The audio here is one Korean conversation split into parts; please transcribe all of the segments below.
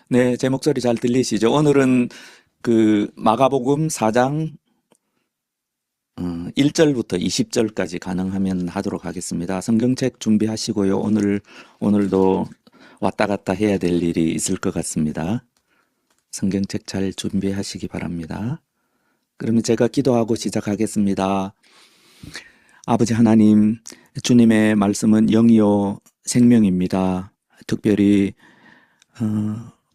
네, 제 목소리 잘 들리시죠? 오늘은 그 마가복음 4장 1절부터 20절까지 가능하면 하도록 하겠습니다. 성경책 준비하시고요. 오늘도 왔다 갔다 해야 될 일이 있을 것 같습니다. 성경책 잘 준비하시기 바랍니다. 그러면 제가 기도하고 시작하겠습니다. 아버지 하나님, 주님의 말씀은 영이요 생명입니다. 특별히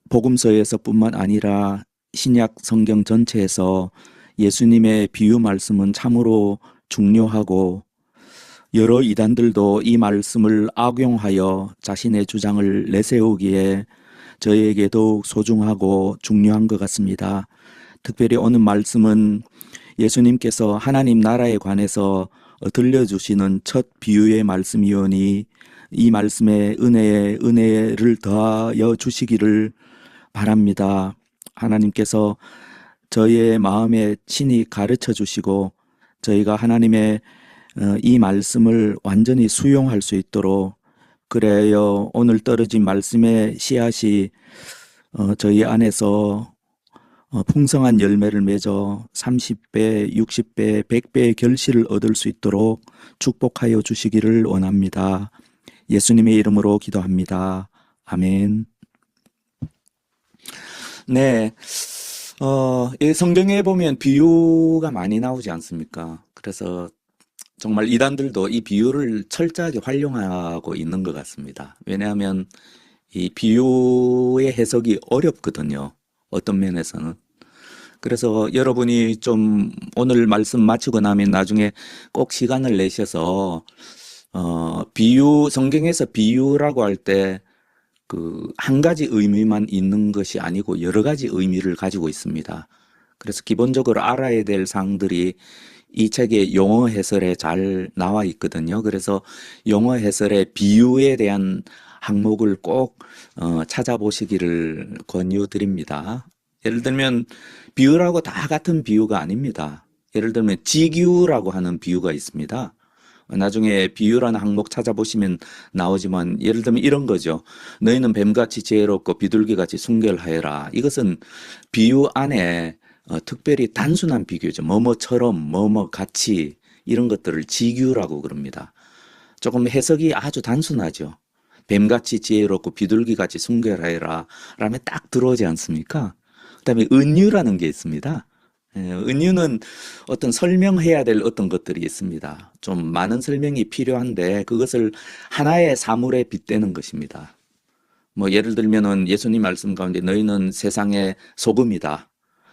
복음서에서뿐만 아니라 신약 성경 전체에서 예수님의 비유 말씀은 참으로 중요하고 여러 이단들도 이 말씀을 악용하여 자신의 주장을 내세우기에 저에게 더욱 소중하고 중요한 것 같습니다. 특별히 오늘 말씀은 예수님께서 하나님 나라에 관해서 들려주시는 첫 비유의 말씀이오니 이 말씀에 은혜를 더하여 주시기를 바랍니다. 하나님께서 저희의 마음에 친히 가르쳐 주시고 저희가 하나님의 이 말씀을 완전히 수용할 수 있도록 그래요. 오늘 떨어진 말씀의 씨앗이 저희 안에서 풍성한 열매를 맺어 30배, 60배, 100배의 결실을 얻을 수 있도록 축복하여 주시기를 원합니다. 예수님의 이름으로 기도합니다. 아멘. 네. 이 성경에 보면 비유가 많이 나오지 않습니까? 그래서 정말 이단들도 이 비유를 철저하게 활용하고 있는 것 같습니다. 왜냐하면 이 비유의 해석이 어렵거든요. 어떤 면에서는. 그래서 여러분이 좀 오늘 말씀 마치고 나면 나중에 꼭 시간을 내셔서 성경에서 비유라고 할 때 그 한 가지 의미만 있는 것이 아니고 여러 가지 의미를 가지고 있습니다. 그래서 기본적으로 알아야 될 사항들이 이 책의 영어 해설에 잘 나와 있거든요. 그래서 영어 해설의 비유에 대한 항목을 꼭 찾아보시기를 권유드립니다. 예를 들면 비유라고 다 같은 비유가 아닙니다. 예를 들면 지규라고 하는 비유가 있습니다. 나중에 비유라는 항목 찾아보시면 나오지만 예를 들면 이런 거죠. 너희는 뱀같이 지혜롭고 비둘기같이 순결하여라. 이것은 비유 안에 특별히 단순한 비교죠. 뭐뭐처럼 뭐뭐같이 이런 것들을 지규라고 그럽니다. 조금 해석이 아주 단순하죠. 뱀같이 지혜롭고 비둘기같이 순결하여라 라면 딱 들어오지 않습니까? 그다음에 은유라는 게 있습니다. 은유는 어떤 설명해야 될 어떤 것들이 있습니다. 좀 많은 설명이 필요한데 그것을 하나의 사물에 빗대는 것입니다. 뭐 예를 들면은 예수님 말씀 가운데 너희는 세상의 소금이다.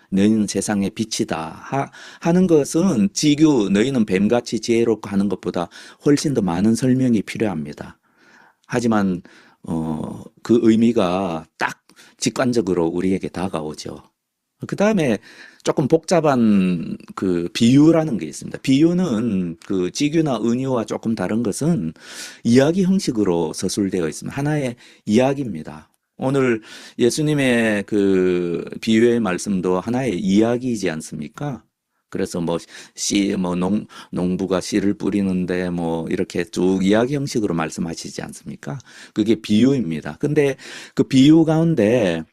너희는 세상의 빛이다. 하는 것은 지규 너희는 뱀같이 지혜롭고 하는 것보다 훨씬 더 많은 설명이 필요합니다. 하지만 그 의미가 딱 직관적으로 우리에게 다가오죠. 그 다음에 조금 복잡한 그 비유라는 게 있습니다. 비유는 그 지규나 은유와 조금 다른 것은 이야기 형식으로 서술되어 있습니다. 하나의 이야기입니다. 오늘 예수님의 그 비유의 말씀도 하나의 이야기이지 않습니까? 그래서 농부가 씨를 뿌리는데 뭐 이렇게 쭉 이야기 형식으로 말씀하시지 않습니까? 그게 비유입니다. 근데 그 비유 가운데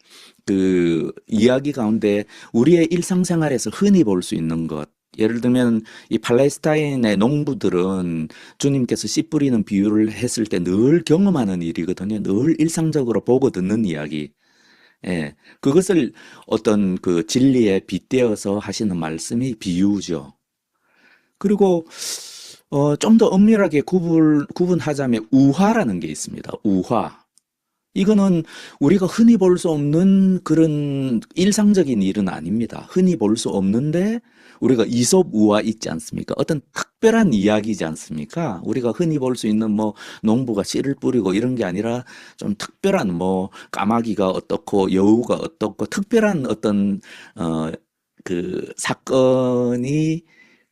그 이야기 가운데 우리의 일상생활에서 흔히 볼 수 있는 것. 예를 들면 이 팔레스타인의 농부들은 주님께서 씨 뿌리는 비유를 했을 때 늘 경험하는 일이거든요. 늘 일상적으로 보고 듣는 이야기. 예. 그것을 어떤 그 진리에 빗대어서 하시는 말씀이 비유죠. 그리고 좀 더 엄밀하게 구분하자면 우화라는 게 있습니다. 우화. 이거는 우리가 흔히 볼 수 없는 그런 일상적인 일은 아닙니다. 흔히 볼 수 없는데 우리가 이솝우화 있지 않습니까? 어떤 특별한 이야기지 않습니까? 우리가 흔히 볼 수 있는 뭐 농부가 씨를 뿌리고 이런 게 아니라 좀 특별한 뭐 까마귀가 어떻고 여우가 어떻고 특별한 어떤 그 사건이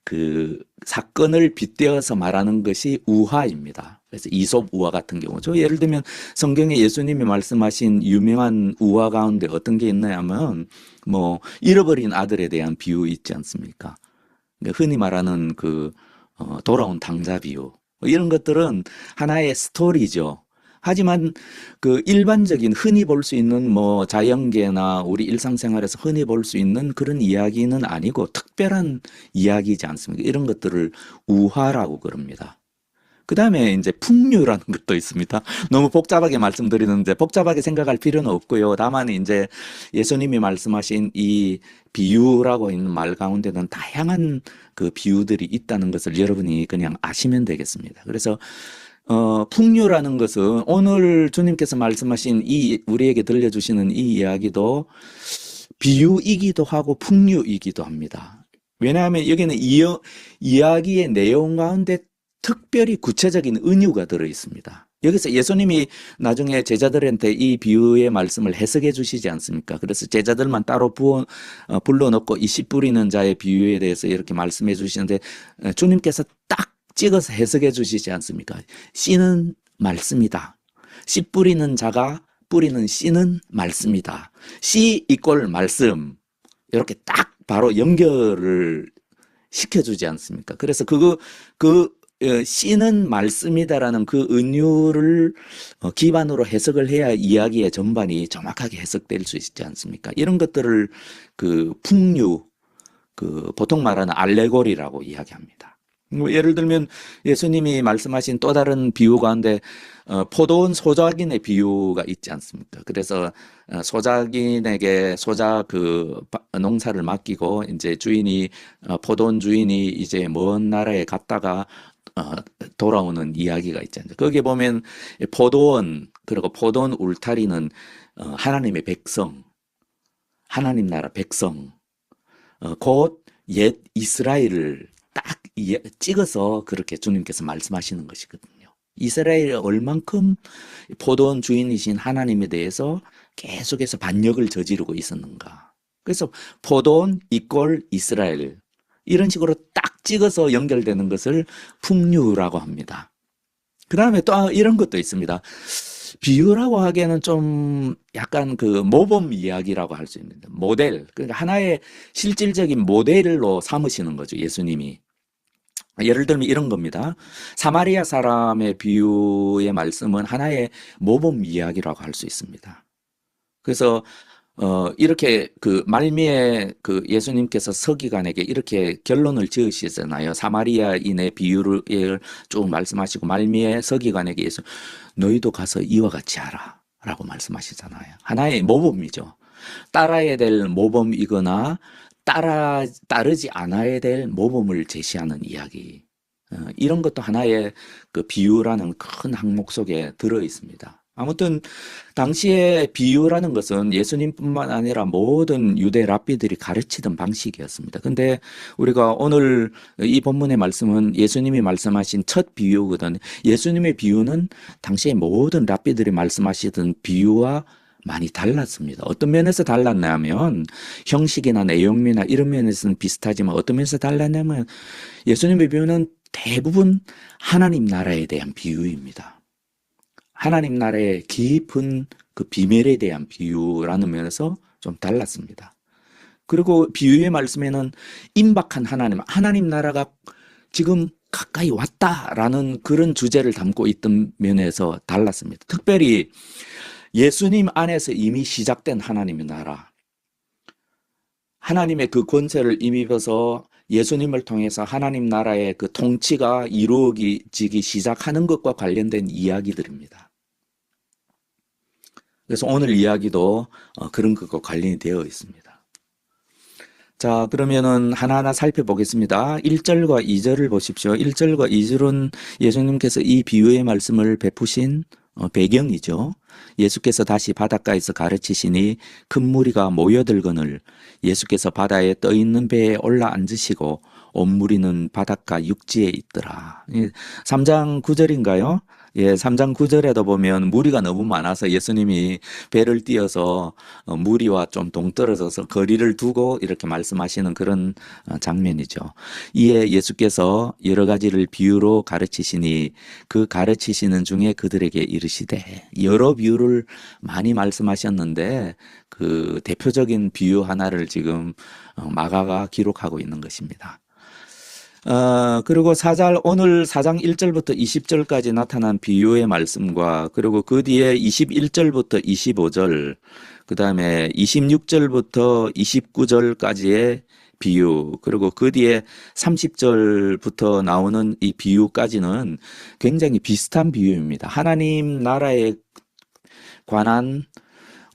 그 사건을 빗대어서 말하는 것이 우화입니다. 그래서 이솝 우화 같은 경우죠. 예를 들면 성경에 예수님이 말씀하신 유명한 우화 가운데 어떤 게 있냐면 뭐 잃어버린 아들에 대한 비유 있지 않습니까? 그러니까 흔히 말하는 그 돌아온 탕자 비유. 이런 것들은 하나의 스토리죠. 하지만 그 일반적인 흔히 볼 수 있는 뭐 자연계나 우리 일상생활에서 흔히 볼 수 있는 그런 이야기는 아니고 특별한 이야기이지 않습니까? 이런 것들을 우화라고 그럽니다. 그 다음에 이제 풍류라는 것도 있습니다. 너무 복잡하게 말씀드리는데 복잡하게 생각할 필요는 없고요. 다만 이제 예수님이 말씀하신 이 비유라고 있는 말 가운데는 다양한 그 비유들이 있다는 것을 여러분이 그냥 아시면 되겠습니다. 그래서 풍류라는 것은 오늘 주님께서 말씀하신 이 우리에게 들려주시는 이 이야기도 비유이기도 하고 풍류이기도 합니다. 왜냐하면 여기는 이야기의 내용 가운데 특별히 구체적인 은유가 들어 있습니다. 여기서 예수님이 나중에 제자들한테 이 비유의 말씀을 해석해 주시지 않습니까? 그래서 제자들만 따로 불러놓고 이 씨 뿌리는 자의 비유에 대해서 이렇게 말씀해 주시는데 주님께서 딱 찍어서 해석해 주시지 않습니까? 씨는 말씀이다. 씨 뿌리는 자가 뿌리는 씨는 말씀이다. 씨 이꼴 말씀. 이렇게 딱 바로 연결을 시켜주지 않습니까? 그래서 씨는 말씀이다라는 그 은유를 기반으로 해석을 해야 이야기의 전반이 정확하게 해석될 수 있지 않습니까? 이런 것들을 그 풍류, 그 보통 말하는 알레고리라고 이야기합니다. 예를 들면 예수님이 말씀하신 또 다른 비유 가운데 포도원 소작인의 비유가 있지 않습니까? 그래서 소작인에게 소작 그 농사를 맡기고 이제 포도원 주인이 이제 먼 나라에 갔다가 돌아오는 이야기가 있지 않습니까? 거기에 보면 포도원 그리고 포도원 울타리는 하나님의 백성, 하나님 나라 백성, 곧 옛 이스라엘을 딱 찍어서 그렇게 주님께서 말씀하시는 것이거든요. 이스라엘이 얼만큼 포도원 주인이신 하나님에 대해서 계속해서 반역을 저지르고 있었는가. 그래서 포도원 이꼴 이스라엘 이런 식으로 딱 찍어서 연결되는 것을 풍류라고 합니다. 그 다음에 또 이런 것도 있습니다. 비유라고 하기에는 좀 약간 그 모범 이야기라고 할 수 있는데 모델, 그러니까 하나의 실질적인 모델로 삼으시는 거죠, 예수님이. 예를 들면 이런 겁니다. 사마리아 사람의 비유의 말씀은 하나의 모범 이야기라고 할 수 있습니다. 그래서 이렇게 그 말미에 그 예수님께서 서기관에게 이렇게 결론을 지으시잖아요. 사마리아인의 비유를 쭉 말씀하시고 말미에 서기관에게 너희도 가서 이와 같이 하라 라고 말씀하시잖아요. 하나의 모범이죠. 따라야 될 모범이거나 따르지 않아야 될 모범을 제시하는 이야기. 이런 것도 하나의 그 비유라는 큰 항목 속에 들어 있습니다. 아무튼 당시에 비유라는 것은 예수님뿐만 아니라 모든 유대 랍비들이 가르치던 방식이었습니다. 근데 우리가 오늘 이 본문의 말씀은 예수님이 말씀하신 첫 비유거든. 예수님의 비유는 당시에 모든 랍비들이 말씀하시던 비유와 많이 달랐습니다. 어떤 면에서 달랐냐면 형식이나 내용이나 이런 면에서는 비슷하지만 어떤 면에서 달랐냐면 예수님의 비유는 대부분 하나님 나라에 대한 비유입니다. 하나님 나라의 깊은 그 비밀에 대한 비유라는 면에서 좀 달랐습니다. 그리고 비유의 말씀에는 임박한 하나님 나라가 지금 가까이 왔다라는 그런 주제를 담고 있던 면에서 달랐습니다. 특별히 예수님 안에서 이미 시작된 하나님의 나라, 하나님의 그 권세를 힘입어서 예수님을 통해서 하나님 나라의 그 통치가 이루어지기 시작하는 것과 관련된 이야기들입니다. 그래서 오늘 이야기도 그런 것과 관련이 되어 있습니다. 자, 그러면은 하나하나 살펴보겠습니다. 1절과 2절을 보십시오. 1절과 2절은 예수님께서 이 비유의 말씀을 베푸신 배경이죠. 예수께서 다시 바닷가에서 가르치시니 큰 무리가 모여들거늘 예수께서 바다에 떠 있는 배에 올라 앉으시고 온 무리는 바닷가 육지에 있더라. 3장 9절인가요? 예, 3장 9절에도 보면 무리가 너무 많아서 예수님이 배를 띄어서 무리와 좀 동떨어져서 거리를 두고 이렇게 말씀하시는 그런 장면이죠. 이에 예수께서 여러 가지를 비유로 가르치시니 그 가르치시는 중에 그들에게 이르시되, 여러 비유를 많이 말씀하셨는데 그 대표적인 비유 하나를 지금 마가가 기록하고 있는 것입니다. 그리고 오늘 4장 1절부터 20절까지 나타난 비유의 말씀과, 그리고 그 뒤에 21절부터 25절, 그 다음에 26절부터 29절까지의 비유, 그리고 그 뒤에 30절부터 나오는 이 비유까지는 굉장히 비슷한 비유입니다. 하나님 나라에 관한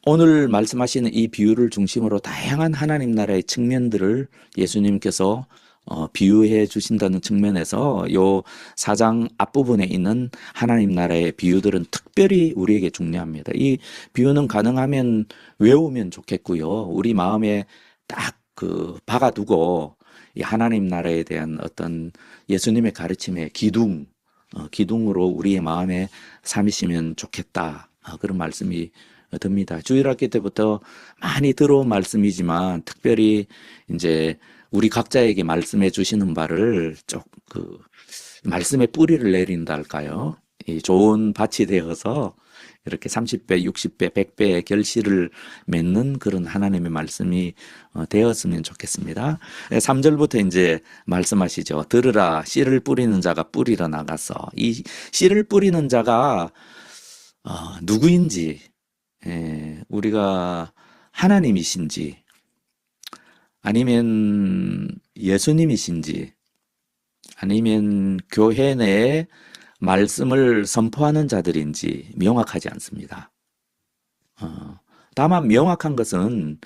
오늘 말씀하시는 이 비유를 중심으로 다양한 하나님 나라의 측면들을 예수님께서 비유해 주신다는 측면에서 요 4장 앞부분에 있는 하나님 나라의 비유들은 특별히 우리에게 중요합니다. 이 비유는 가능하면 외우면 좋겠고요. 우리 마음에 딱 박아두고 이 하나님 나라에 대한 어떤 예수님의 가르침의 기둥으로 우리의 마음에 삼으시면 좋겠다. 그런 말씀이 듭니다. 주일학기 때부터 많이 들어온 말씀이지만 특별히 이제 우리 각자에게 말씀해 주시는 바를 말씀의 뿌리를 내린다 할까요? 이 좋은 밭이 되어서 이렇게 30배, 60배, 100배의 결실을 맺는 그런 하나님의 말씀이 되었으면 좋겠습니다. 3절부터 이제 말씀하시죠. 들으라, 씨를 뿌리는 자가 뿌리러 나가서. 이 씨를 뿌리는 자가 누구인지, 우리가 하나님이신지, 아니면 예수님이신지, 아니면 교회 내에 말씀을 선포하는 자들인지 명확하지 않습니다. 다만 명확한 것은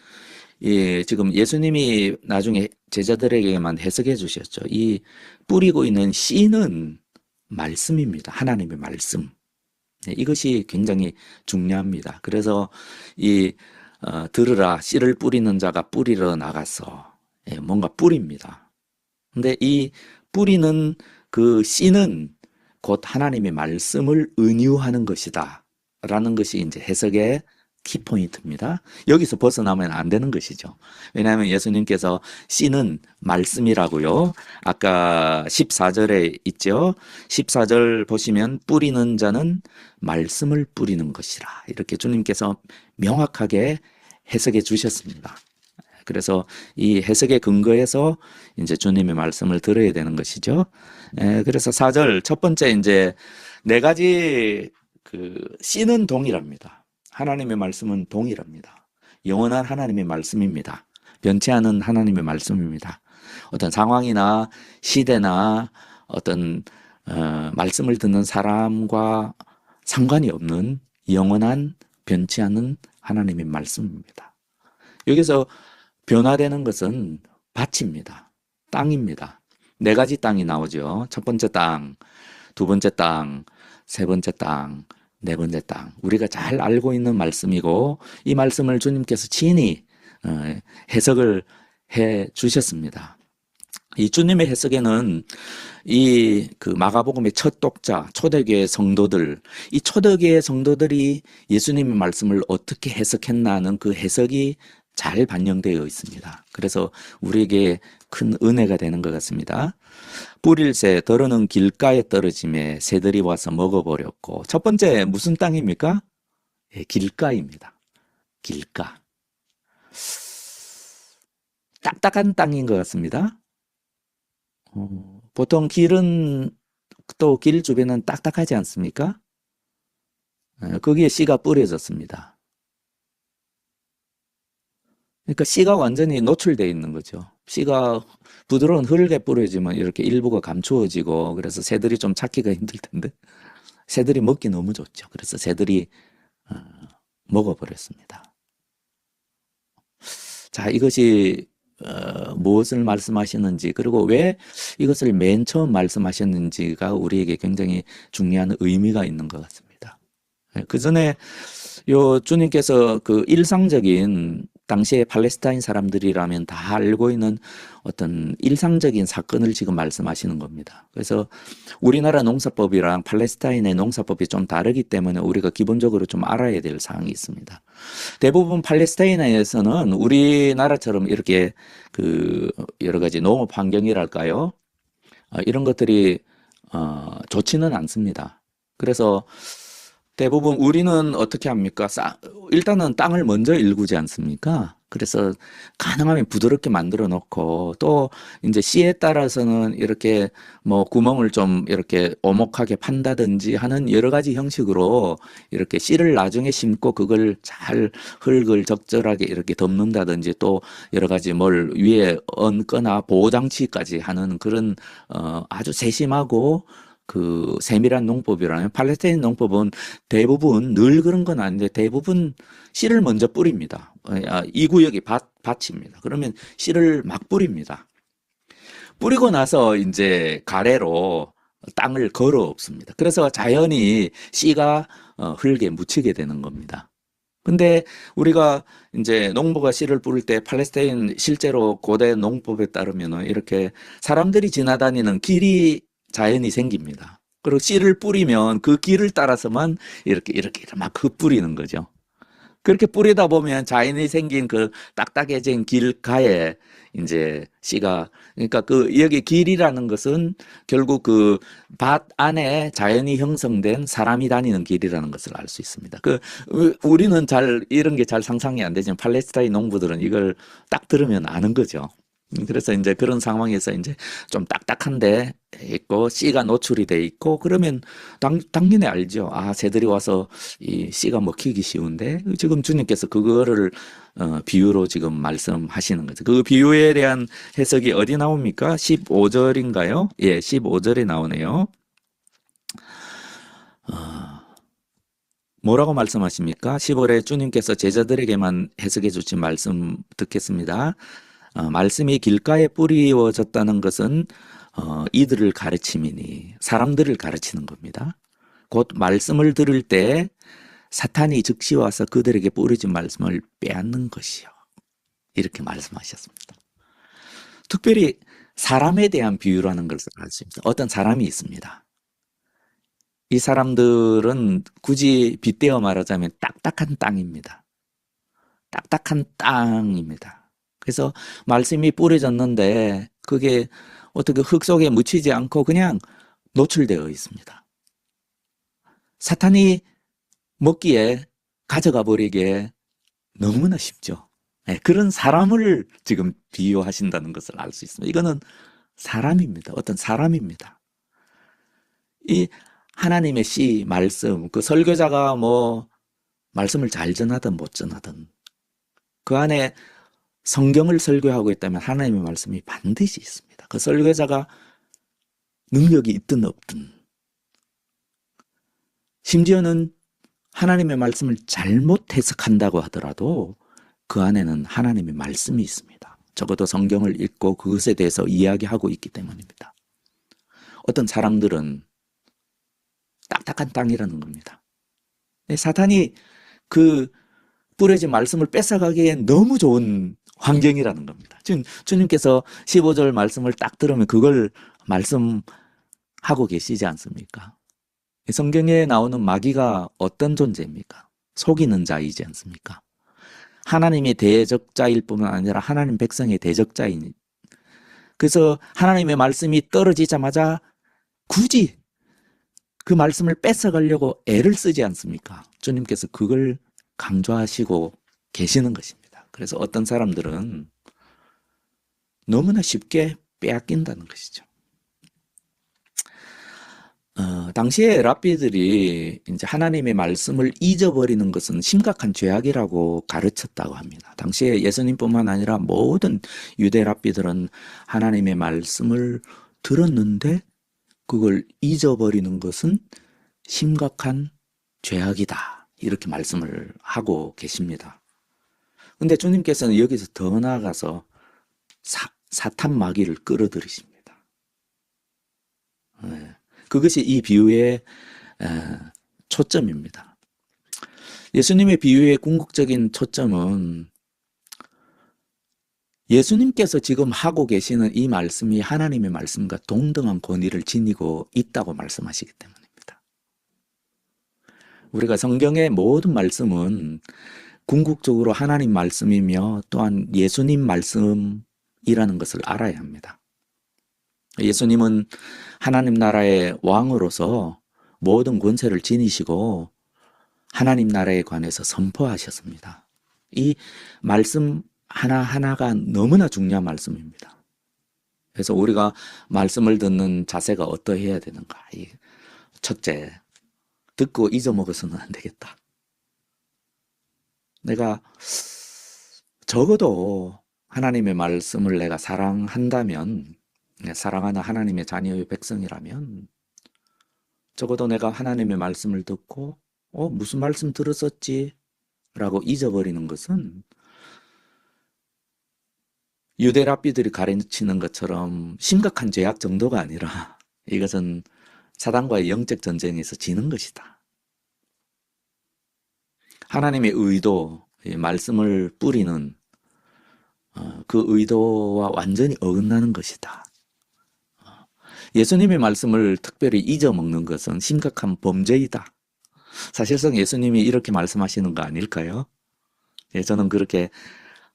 지금 예수님이 나중에 제자들에게만 해석해 주셨죠. 이 뿌리고 있는 씨는 말씀입니다. 하나님의 말씀. 이것이 굉장히 중요합니다. 그래서 들으라, 씨를 뿌리는 자가 뿌리러 나가서 뭔가 뿌립니다. 근데 이 뿌리는 그 씨는 곧 하나님의 말씀을 은유하는 것이다 라는 것이 이제 해석의 키포인트입니다. 여기서 벗어나면 안 되는 것이죠. 왜냐하면 예수님께서 씨는 말씀이라고요. 아까 14절에 있죠. 14절 보시면 뿌리는 자는 말씀을 뿌리는 것이라 이렇게 주님께서 명확하게 해석해 주셨습니다. 그래서 이 해석의 근거에서 이제 주님의 말씀을 들어야 되는 것이죠. 그래서 4절 첫 번째 이제 네 가지 씨는 동일합니다. 하나님의 말씀은 동일합니다. 영원한 하나님의 말씀입니다. 변치 않은 하나님의 말씀입니다. 어떤 상황이나 시대나 어떤 말씀을 듣는 사람과 상관이 없는 영원한 변치 않은 하나님의 말씀입니다. 여기서 변화되는 것은 밭입니다. 땅입니다. 네 가지 땅이 나오죠. 첫 번째 땅, 두 번째 땅, 세 번째 땅, 네 번째 땅. 우리가 잘 알고 있는 말씀이고 이 말씀을 주님께서 친히 해석을 해 주셨습니다. 이 주님의 해석에는 마가복음의 첫 독자, 초대교회 성도들, 이 초대교회 성도들이 예수님의 말씀을 어떻게 해석했나는 그 해석이 잘 반영되어 있습니다. 그래서 우리에게 큰 은혜가 되는 것 같습니다. 뿌릴 새 더러는 길가에 떨어짐에 새들이 와서 먹어버렸고, 첫 번째 무슨 땅입니까? 길가입니다. 길가. 딱딱한 땅인 것 같습니다. 보통 길은 또 길 주변은 딱딱하지 않습니까? 거기에 씨가 뿌려졌습니다. 그러니까 씨가 완전히 노출되어 있는 거죠. 씨가 부드러운 흙에 뿌려지면 이렇게 일부가 감추어지고 그래서 새들이 좀 찾기가 힘들 텐데 새들이 먹기 너무 좋죠. 그래서 새들이 먹어버렸습니다. 자, 이것이 무엇을 말씀하시는지 그리고 왜 이것을 맨 처음 말씀하셨는지가 우리에게 굉장히 중요한 의미가 있는 것 같습니다. 그 전에 주님께서 그 일상적인 당시에 팔레스타인 사람들이라면 다 알고 있는 어떤 일상적인 사건을 지금 말씀하시는 겁니다. 그래서 우리나라 농사법이랑 팔레스타인의 농사법이 좀 다르기 때문에 우리가 기본적으로 좀 알아야 될 사항이 있습니다. 대부분 팔레스타인에서는 우리나라처럼 이렇게 여러 가지 농업 환경이랄까요? 이런 것들이 좋지는 않습니다. 그래서 대부분 우리는 어떻게 합니까? 일단은 땅을 먼저 일구지 않습니까? 그래서 가능하면 부드럽게 만들어 놓고 또 이제 씨에 따라서는 이렇게 뭐 구멍을 좀 이렇게 오목하게 판다든지 하는 여러 가지 형식으로 이렇게 씨를 나중에 심고 그걸 잘 흙을 적절하게 이렇게 덮는다든지 또 여러 가지 뭘 위에 얹거나 보호장치까지 하는 그런 아주 세심하고 그 세밀한 농법이라면 팔레스타인 농법은 대부분 늘 그런 건 아닌데 대부분 씨를 먼저 뿌립니다. 이 구역이 밭입니다. 그러면 씨를 막 뿌립니다. 뿌리고 나서 이제 가래로 땅을 걸어 엎습니다. 그래서 자연히 씨가 흙에 묻히게 되는 겁니다. 근데 우리가 이제 농부가 씨를 뿌릴 때 팔레스타인 실제로 고대 농법에 따르면 이렇게 사람들이 지나다니는 길이 자연히 생깁니다. 그리고 씨를 뿌리면 그 길을 따라서만 이렇게 막 흩뿌리는 거죠. 그렇게 뿌리다 보면 자연히 생긴 그 딱딱해진 길가에 이제 씨가 그러니까 그 여기 길이라는 것은 결국 그 밭 안에 자연히 형성된 사람이 다니는 길이라는 것을 알 수 있습니다. 그 우리는 잘 이런 게 잘 상상이 안 되지만 팔레스타인 농부들은 이걸 딱 들으면 아는 거죠. 그래서 이제 그런 상황에서 이제 좀 딱딱한데 있고 씨가 노출이 돼 있고 그러면 당연히 알죠. 아, 새들이 와서 이 씨가 먹히기 쉬운데 지금 주님께서 그거를 비유로 지금 말씀하시는 거죠. 그 비유에 대한 해석이 어디 나옵니까? 15절인가요? 예, 15절에 나오네요. 뭐라고 말씀하십니까? 15절에 주님께서 제자들에게만 해석해 주신 말씀 듣겠습니다. 말씀이 길가에 뿌리워졌다는 것은 이들을 가르침이니 사람들을 가르치는 겁니다. 곧 말씀을 들을 때 사탄이 즉시 와서 그들에게 뿌려진 말씀을 빼앗는 것이요. 이렇게 말씀하셨습니다. 특별히 사람에 대한 비유라는 것을 알 수 있습니다. 어떤 사람이 있습니다. 이 사람들은 굳이 빗대어 말하자면 딱딱한 땅입니다. 딱딱한 땅입니다. 그래서 말씀이 뿌려졌는데 그게 어떻게 흙 속에 묻히지 않고 그냥 노출되어 있습니다. 사탄이 먹기에 가져가 버리기에 너무나 쉽죠. 네, 그런 사람을 지금 비유하신다는 것을 알 수 있습니다. 이거는 사람입니다. 어떤 사람입니다. 이 하나님의 씨, 말씀, 그 설교자가 뭐 말씀을 잘 전하든 못 전하든 그 안에 성경을 설교하고 있다면 하나님의 말씀이 반드시 있습니다. 그 설교자가 능력이 있든 없든 심지어는 하나님의 말씀을 잘못 해석한다고 하더라도 그 안에는 하나님의 말씀이 있습니다. 적어도 성경을 읽고 그것에 대해서 이야기하고 있기 때문입니다. 어떤 사람들은 딱딱한 땅이라는 겁니다. 사탄이 그 뿌려진 말씀을 뺏어가기엔 너무 좋은 환경이라는 겁니다. 지금 주님께서 15절 말씀을 딱 들으면 그걸 말씀하고 계시지 않습니까? 성경에 나오는 마귀가 어떤 존재입니까? 속이는 자이지 않습니까? 하나님의 대적자일 뿐만 아니라 하나님 백성의 대적자인. 그래서 하나님의 말씀이 떨어지자마자 굳이 그 말씀을 뺏어가려고 애를 쓰지 않습니까? 주님께서 그걸 강조하시고 계시는 것입니다. 그래서 어떤 사람들은 너무나 쉽게 빼앗긴다는 것이죠. 당시에 랍비들이 이제 하나님의 말씀을 잊어버리는 것은 심각한 죄악이라고 가르쳤다고 합니다. 당시에 예수님뿐만 아니라 모든 유대 랍비들은 하나님의 말씀을 들었는데 그걸 잊어버리는 것은 심각한 죄악이다. 이렇게 말씀을 하고 계십니다. 근데 주님께서는 여기서 더 나아가서 사탄 마귀를 끌어들이십니다. 네. 그것이 이 비유의 초점입니다. 예수님의 비유의 궁극적인 초점은 예수님께서 지금 하고 계시는 이 말씀이 하나님의 말씀과 동등한 권위를 지니고 있다고 말씀하시기 때문입니다. 우리가 성경의 모든 말씀은 궁극적으로 하나님 말씀이며 또한 예수님 말씀이라는 것을 알아야 합니다. 예수님은 하나님 나라의 왕으로서 모든 권세를 지니시고 하나님 나라에 관해서 선포하셨습니다. 이 말씀 하나하나가 너무나 중요한 말씀입니다. 그래서 우리가 말씀을 듣는 자세가 어떠해야 되는가? 첫째, 듣고 잊어먹어서는 안 되겠다. 내가 적어도 하나님의 말씀을 내가 사랑한다면, 사랑하는 하나님의 자녀의 백성이라면, 적어도 내가 하나님의 말씀을 듣고, 무슨 말씀 들었었지? 라고 잊어버리는 것은 유대 랍비들이 가르치는 것처럼 심각한 죄악 정도가 아니라 이것은 사단과의 영적 전쟁에서 지는 것이다. 하나님의 의도, 말씀을 뿌리는 그 의도와 완전히 어긋나는 것이다. 예수님의 말씀을 특별히 잊어먹는 것은 심각한 범죄이다. 사실상 예수님이 이렇게 말씀하시는 거 아닐까요? 저는 그렇게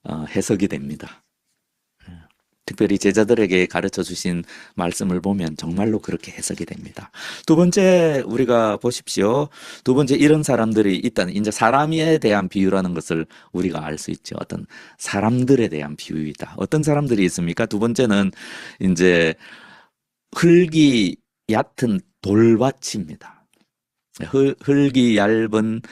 해석이 됩니다. 특별히 제자들에게 가르쳐 주신 말씀을 보면 정말로 그렇게 해석이 됩니다. 두 번째, 우리가 보십시오. 두 번째, 이런 사람들이 있다는, 이제 사람에 대한 비유라는 것을 우리가 알 수 있죠. 어떤 사람들에 대한 비유이다. 어떤 사람들이 있습니까? 두 번째는 이제 흙이 얕은 돌밭입니다. 흙이 얇은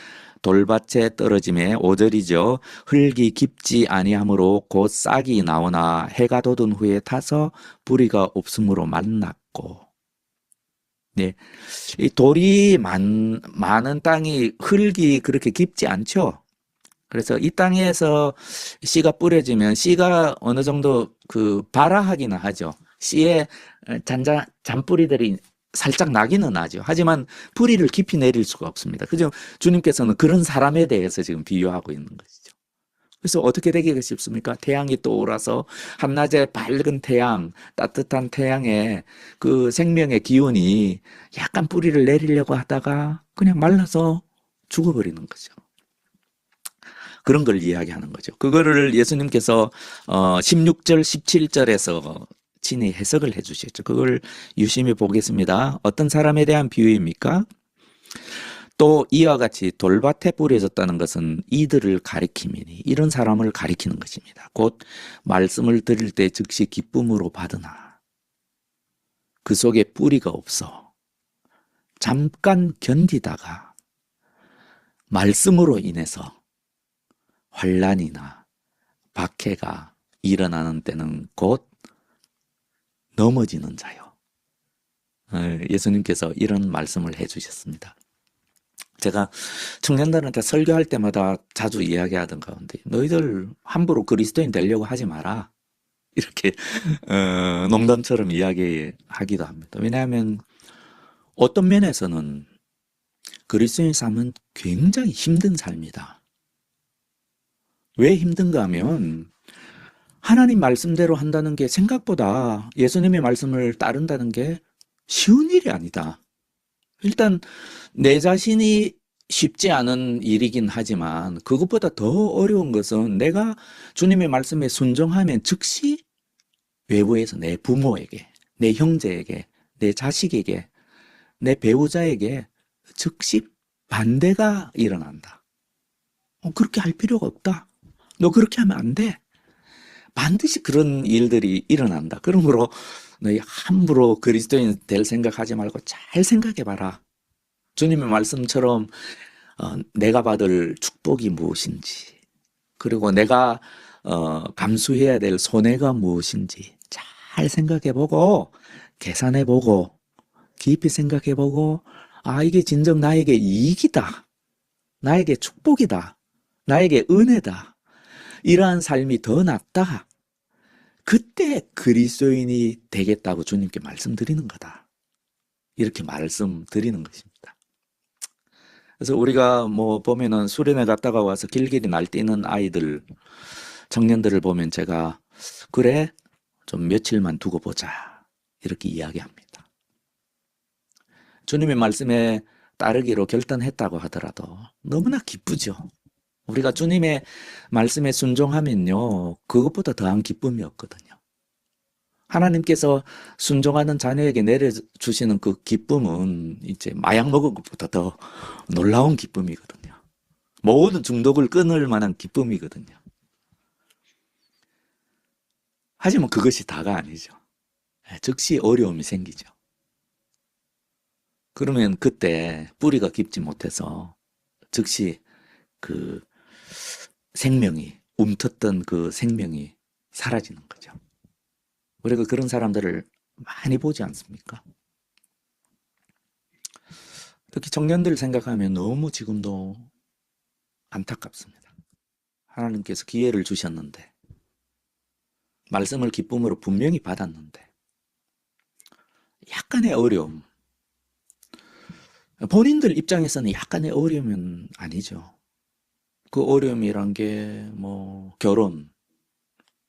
돌밭에 떨어짐에 5절이죠. 흙이 깊지 아니하므로 곧 싹이 나오나 해가 돋은 후에 타서 뿌리가 없으므로 말랐고. 네. 이 돌이 많은 땅이 흙이 그렇게 깊지 않죠. 그래서 이 땅에서 씨가 뿌려지면 씨가 어느 정도 발아하기는 하죠. 씨에 잔뿌리들이 살짝 나기는 나죠. 하지만 뿌리를 깊이 내릴 수가 없습니다. 그죠? 주님께서는 그런 사람에 대해서 지금 비유하고 있는 것이죠. 그래서 어떻게 되기가 쉽습니까? 태양이 떠오라서 한낮에 밝은 태양, 따뜻한 태양에 그 생명의 기운이 약간 뿌리를 내리려고 하다가 그냥 말라서 죽어버리는 거죠. 그런 걸 이야기하는 거죠. 그거를 예수님께서 16절, 17절에서 친히 해석을 해주셨죠. 그걸 유심히 보겠습니다. 어떤 사람에 대한 비유입니까? 또 이와 같이 돌밭에 뿌려졌다는 것은 이들을 가리킴이니 이런 사람을 가리키는 것입니다. 곧 말씀을 들을 때 즉시 기쁨으로 받으나 그 속에 뿌리가 없어 잠깐 견디다가 말씀으로 인해서 환난이나 박해가 일어나는 때는 곧 넘어지는 자요. 예수님께서 이런 말씀을 해주셨습니다. 제가 청년들한테 설교할 때마다 자주 이야기하던 가운데 너희들 함부로 그리스도인 되려고 하지 마라. 이렇게 농담처럼 이야기하기도 합니다. 왜냐하면 어떤 면에서는 그리스도인 삶은 굉장히 힘든 삶이다. 왜 힘든가 하면 하나님 말씀대로 한다는 게 생각보다 예수님의 말씀을 따른다는 게 쉬운 일이 아니다. 일단 내 자신이 쉽지 않은 일이긴 하지만 그것보다 더 어려운 것은 내가 주님의 말씀에 순종하면 즉시 외부에서 내 부모에게, 내 형제에게, 내 자식에게, 내 배우자에게 즉시 반대가 일어난다. 그렇게 할 필요가 없다. 너 그렇게 하면 안 돼. 반드시 그런 일들이 일어난다. 그러므로 너희 함부로 그리스도인 될 생각하지 말고 잘 생각해봐라. 주님의 말씀처럼 내가 받을 축복이 무엇인지, 그리고 내가 감수해야 될 손해가 무엇인지 잘 생각해보고 계산해보고 깊이 생각해보고 이게 진정 나에게 이익이다. 나에게 축복이다. 나에게 은혜다. 이러한 삶이 더 낫다. 그때 그리스도인이 되겠다고 주님께 말씀드리는 거다. 이렇게 말씀드리는 것입니다. 그래서 우리가 보면은 수련회 갔다가 와서 길길이 날뛰는 아이들, 청년들을 보면 제가 그래 좀 며칠만 두고 보자 이렇게 이야기합니다. 주님의 말씀에 따르기로 결단했다고 하더라도 너무나 기쁘죠. 우리가 주님의 말씀에 순종하면요, 그것보다 더한 기쁨이 없거든요. 하나님께서 순종하는 자녀에게 내려주시는 그 기쁨은 이제 마약 먹은 것보다 더 놀라운 기쁨이거든요. 모든 중독을 끊을 만한 기쁨이거든요. 하지만 그것이 다가 아니죠. 즉시 어려움이 생기죠. 그러면 그때 뿌리가 깊지 못해서 즉시 그 생명이, 움텄던 그 생명이 사라지는 거죠. 우리가 그런 사람들을 많이 보지 않습니까? 특히 청년들 생각하면 너무 지금도 안타깝습니다. 하나님께서 기회를 주셨는데, 말씀을 기쁨으로 분명히 받았는데, 약간의 어려움, 본인들 입장에서는 약간의 어려움은 아니죠. 그 어려움이란 게 뭐 결혼,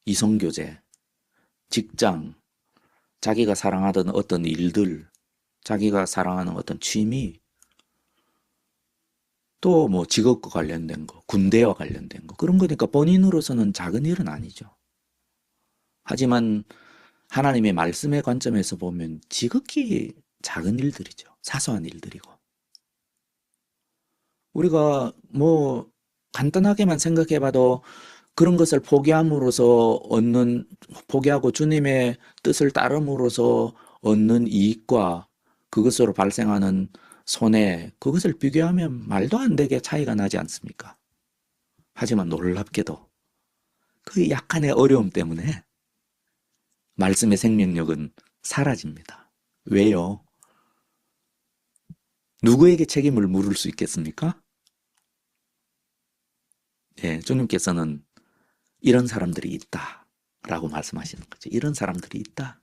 이성교제, 직장, 자기가 사랑하던 어떤 일들, 자기가 사랑하는 어떤 취미, 또 뭐 직업과 관련된 거, 군대와 관련된 거, 그런 거니까 본인으로서는 작은 일은 아니죠. 하지만 하나님의 말씀의 관점에서 보면 지극히 작은 일들이죠. 사소한 일들이고. 우리가 뭐 간단하게만 생각해 봐도 그런 것을 포기함으로써 포기하고 주님의 뜻을 따름으로써 얻는 이익과 그것으로 발생하는 손해, 그것을 비교하면 말도 안 되게 차이가 나지 않습니까? 하지만 놀랍게도 그 약간의 어려움 때문에 말씀의 생명력은 사라집니다. 왜요? 누구에게 책임을 물을 수 있겠습니까? 예, 주님께서는 이런 사람들이 있다 라고 말씀하시는 거죠. 이런 사람들이 있다.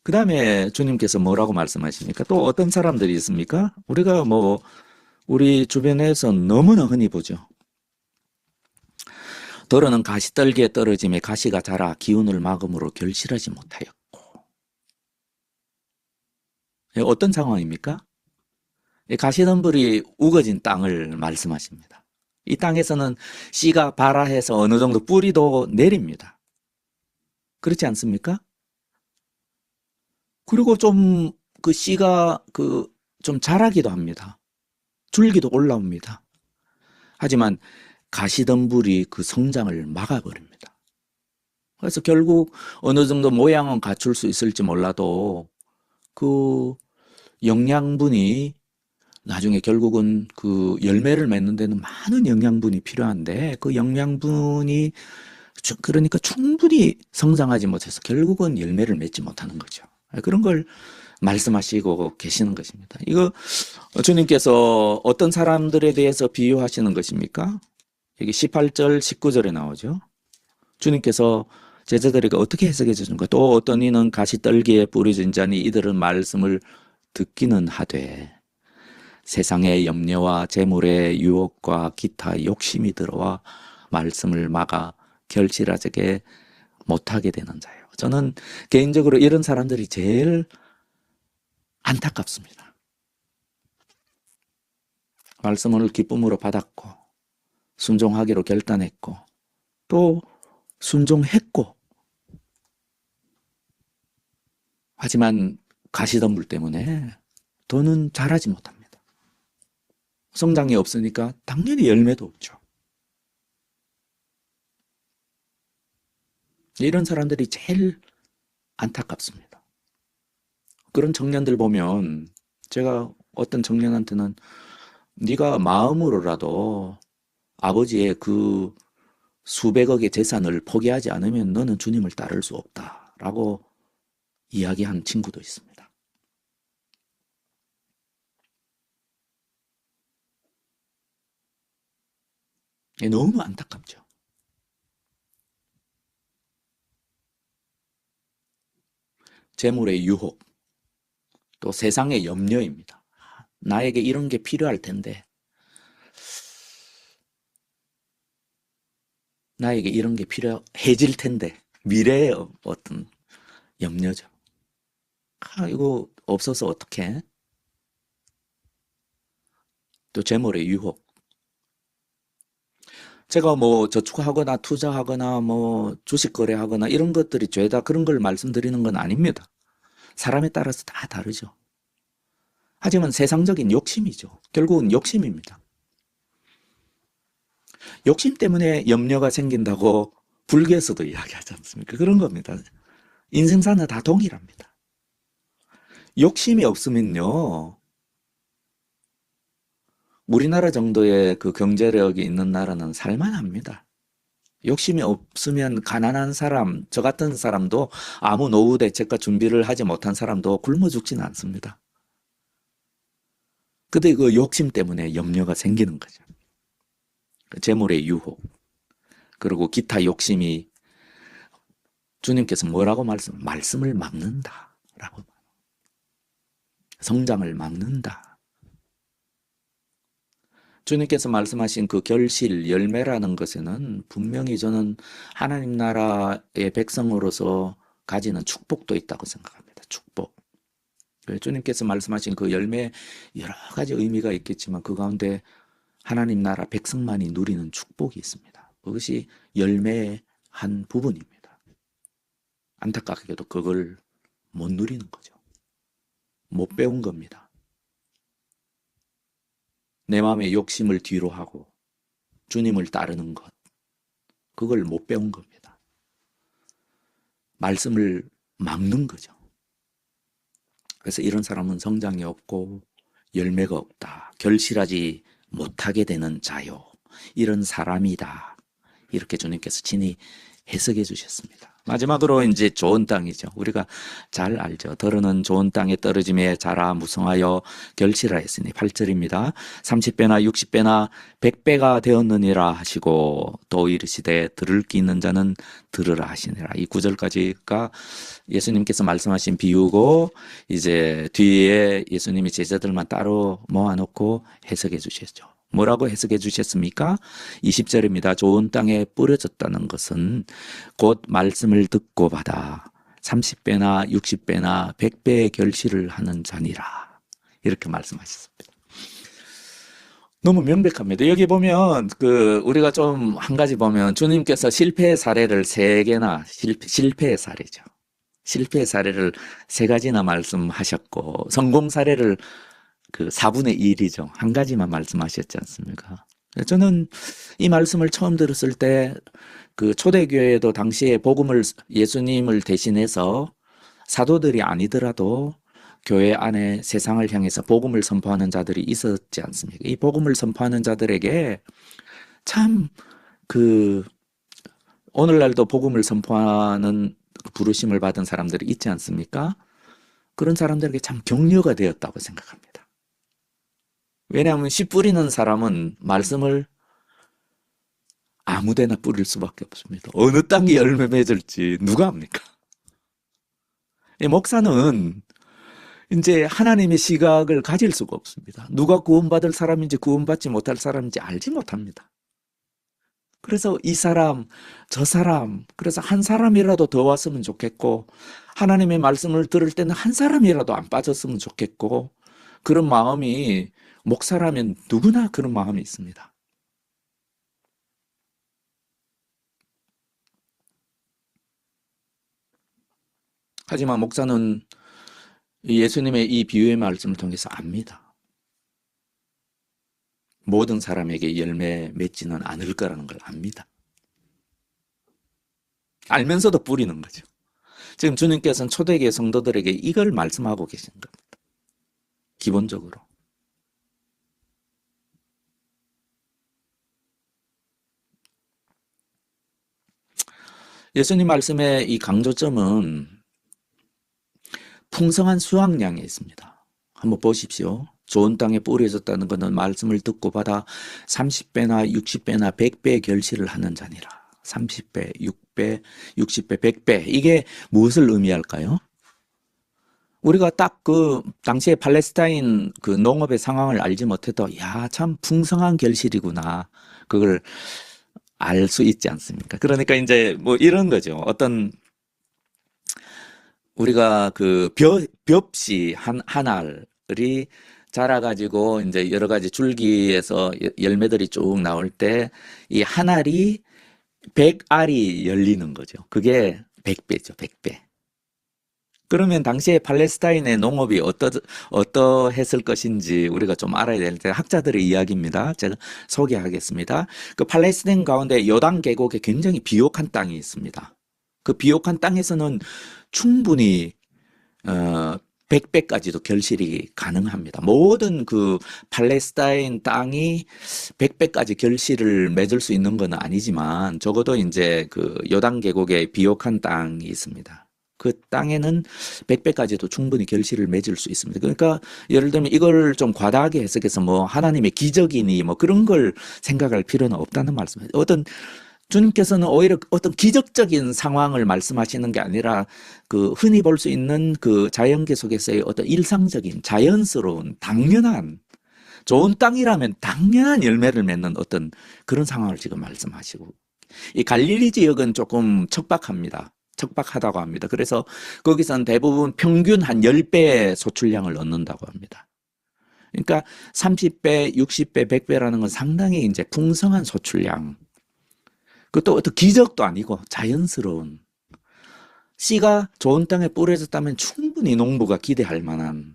그 다음에 주님께서 뭐라고 말씀하십니까? 또 어떤 사람들이 있습니까? 우리가 뭐 우리 주변에서 너무나 흔히 보죠. 더러는 가시떨기에 떨어짐에 가시가 자라 기운을 막음으로 결실하지 못하였고. 어떤 상황입니까? 가시덤불이 우거진 땅을 말씀하십니다. 이 땅에서는 씨가 발아해서 어느 정도 뿌리도 내립니다. 그렇지 않습니까? 그리고 좀 그 씨가 좀 자라기도 합니다. 줄기도 올라옵니다. 하지만 가시덤불이 그 성장을 막아버립니다. 그래서 결국 어느 정도 모양은 갖출 수 있을지 몰라도 그 영양분이 나중에 결국은 그 열매를 맺는 데는 많은 영양분이 필요한데 그 영양분이 그러니까 충분히 성장하지 못해서 결국은 열매를 맺지 못하는 거죠. 그런 걸 말씀하시고 계시는 것입니다. 이거 주님께서 어떤 사람들에 대해서 비유하시는 것입니까? 여기 18절, 19절에 나오죠. 주님께서 제자들에게 어떻게 해석해 주는가? 또 어떤 이는 가시떨기에 뿌려진 자니 이들은 말씀을 듣기는 하되 세상의 염려와 재물의 유혹과 기타 욕심이 들어와 말씀을 막아 결실하게 못하게 되는 자예요. 저는 개인적으로 이런 사람들이 제일 안타깝습니다. 말씀을 기쁨으로 받았고 순종하기로 결단했고 또 순종했고 하지만 가시덤불 때문에 더는 자라지 못합니다. 성장이 없으니까 당연히 열매도 없죠. 이런 사람들이 제일 안타깝습니다. 그런 청년들 보면 제가 어떤 청년한테는 네가 마음으로라도 아버지의 그 수백억의 재산을 포기하지 않으면 너는 주님을 따를 수 없다라고 이야기한 친구도 있습니다. 너무 안타깝죠. 재물의 유혹, 또 세상의 염려입니다. 나에게 이런 게 필요할 텐데, 나에게 이런 게 필요해질 텐데, 미래의 어떤 염려죠. 이거 없어서 어떡해? 또 재물의 유혹. 제가 뭐 저축하거나 투자하거나 뭐 주식 거래하거나 이런 것들이 죄다 그런 걸 말씀드리는 건 아닙니다. 사람에 따라서 다 다르죠. 하지만 세상적인 욕심이죠. 결국은 욕심입니다. 욕심 때문에 염려가 생긴다고 불교에서도 이야기하지 않습니까? 그런 겁니다. 인생사는 다 동일합니다. 욕심이 없으면요, 우리나라 정도의 그 경제력이 있는 나라는 살만합니다. 욕심이 없으면 가난한 사람, 저 같은 사람도 아무 노후 대책과 준비를 하지 못한 사람도 굶어 죽지는 않습니다. 근데 그 욕심 때문에 염려가 생기는 거죠. 재물의 유혹, 그리고 기타 욕심이 주님께서 뭐라고 말씀을 막는다라고. 성장을 막는다. 주님께서 말씀하신 그 결실, 열매라는 것에는 분명히 저는 하나님 나라의 백성으로서 가지는 축복도 있다고 생각합니다. 축복. 주님께서 말씀하신 그 열매 여러 가지 의미가 있겠지만 그 가운데 하나님 나라 백성만이 누리는 축복이 있습니다. 그것이 열매의 한 부분입니다. 안타깝게도 그걸 못 누리는 거죠. 못 배운 겁니다. 내 마음의 욕심을 뒤로 하고 주님을 따르는 것, 그걸 못 배운 겁니다. 말씀을 막는 거죠. 그래서 이런 사람은 성장이 없고 열매가 없다. 결실하지 못하게 되는 자요. 이런 사람이다. 이렇게 주님께서 친히 해석해 주셨습니다. 마지막으로 이제 좋은 땅이죠. 우리가 잘 알죠. 더러는 좋은 땅에 떨어짐에 자라 무성하여 결실하였으니 8절입니다. 30배나 60배나 100배가 되었느니라 하시고 또 이르시되 들을 귀 있는 자는 들으라 하시니라. 이 9절까지가 예수님께서 말씀하신 비유고 이제 뒤에 예수님이 제자들만 따로 모아놓고 해석해 주셨죠. 뭐라고 해석해 주셨습니까? 20절입니다. 좋은 땅에 뿌려졌다는 것은 곧 말씀을 듣고 받아 30배나 60배나 100배의 결실을 하는 자니라. 이렇게 말씀하셨습니다. 너무 명백합니다. 여기 보면 우리가 좀 한 가지 보면 주님께서 실패의 사례를 3개나 실패의 사례죠. 실패의 사례를 3가지나 말씀하셨고 성공 사례를 4분의 1이죠. 한 가지만 말씀하셨지 않습니까? 저는 이 말씀을 처음 들었을 때 초대교회도 당시에 예수님을 대신해서 사도들이 아니더라도 교회 안에 세상을 향해서 복음을 선포하는 자들이 있었지 않습니까? 이 복음을 선포하는 자들에게 참 오늘날도 복음을 선포하는 부르심을 받은 사람들이 있지 않습니까? 그런 사람들에게 참 격려가 되었다고 생각합니다. 왜냐하면 씨 뿌리는 사람은 말씀을 아무데나 뿌릴 수밖에 없습니다. 어느 땅이 열매 맺을지 누가 압니까? 이 목사는 이제 하나님의 시각을 가질 수가 없습니다. 누가 구원받을 사람인지 구원받지 못할 사람인지 알지 못합니다. 그래서 이 사람, 저 사람, 그래서 한 사람이라도 더 왔으면 좋겠고 하나님의 말씀을 들을 때는 한 사람이라도 안 빠졌으면 좋겠고 그런 마음이 목사라면 누구나 그런 마음이 있습니다. 하지만 목사는 예수님의 이 비유의 말씀을 통해서 압니다. 모든 사람에게 열매 맺지는 않을 거라는 걸 압니다. 알면서도 뿌리는 거죠. 지금 주님께서는 초대교회 성도들에게 이걸 말씀하고 계신 겁니다. 기본적으로. 예수님 말씀의 이 강조점은 풍성한 수확량에 있습니다. 한번 보십시오. 좋은 땅에 뿌려졌다는 것은 말씀을 듣고 받아 30배나 60배나 100배의 결실을 하는 자니라. 30배, 6배, 60배, 100배. 이게 무엇을 의미할까요? 우리가 딱 당시에 팔레스타인 농업의 상황을 알지 못해도 참 풍성한 결실이구나. 그걸 알 수 있지 않습니까? 그러니까 이제 이런 거죠. 어떤 우리가 벽시 한 알이 자라가지고 이제 여러 가지 줄기에서 열매들이 쭉 나올 때 이 한 알이 100알이 열리는 거죠. 그게 100배죠. 100배. 그러면 당시에 팔레스타인의 농업이 어떠했을 것인지 우리가 좀 알아야 될 때 학자들의 이야기입니다. 제가 소개하겠습니다. 그 팔레스타인 가운데 요단 계곡에 굉장히 비옥한 땅이 있습니다. 그 비옥한 땅에서는 충분히 어, 100배까지도 결실이 가능합니다. 모든 그 팔레스타인 땅이 100배까지 결실을 맺을 수 있는 건 아니지만 적어도 이제 그 요단 계곡에 비옥한 땅이 있습니다. 그 땅에는 100배까지도 충분히 결실을 맺을 수 있습니다. 그러니까 예를 들면 이걸 좀 과다하게 해석해서 뭐 하나님의 기적이니 뭐 그런 걸 생각할 필요는 없다는 말씀이에요. 주님께서는 오히려 어떤 기적적인 상황을 말씀하시는 게 아니라 그 흔히 볼 수 있는 그 자연계 속에서의 어떤 일상적인 자연스러운 당연한 좋은 땅이라면 당연한 열매를 맺는 어떤 그런 상황을 지금 말씀하시고 이 갈릴리 지역은 조금 척박합니다. 척박하다고 합니다. 그래서 거기서는 대부분 평균 한 10배의 소출량을 얻는다고 합니다. 그러니까 30배, 60배, 100배라는 건 상당히 이제 풍성한 소출량. 그것도 어떤 기적도 아니고 자연스러운 씨가 좋은 땅에 뿌려졌다면 충분히 농부가 기대할 만한